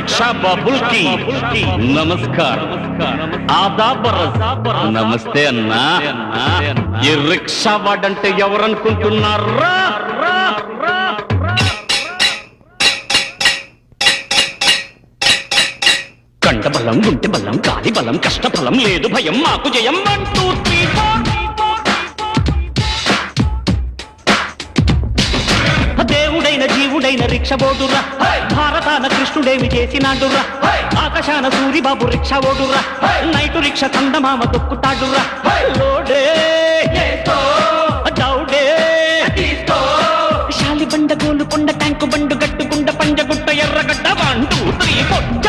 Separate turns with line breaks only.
rickshaw बाबुल की नमस्कार आदाब नमस्ते अन्ना ये रिक्शा वाडंटे एवरनुकुंటున్నారా కండ బలం గుంటె బలం గాలి బలం కష్ట ఫలం లేదు భయం మాకు జయం 1 2 3 4 దేవుడైన జీవుడైన రిక్షా ఓడురా భారతాన కృష్ణుడేమి చేసినాడురా ఆకాశాన సూరిబాబు రిక్షా ఓడురా నైటు రిక్షా కందమామ దొక్కుతాడురా లోడే డౌడే శాలి బండ గోలు కొండ ట్యాంకు బండు గట్టుకుండ పంజగుట్ట ఎర్రగడ్డ 1 2 3 4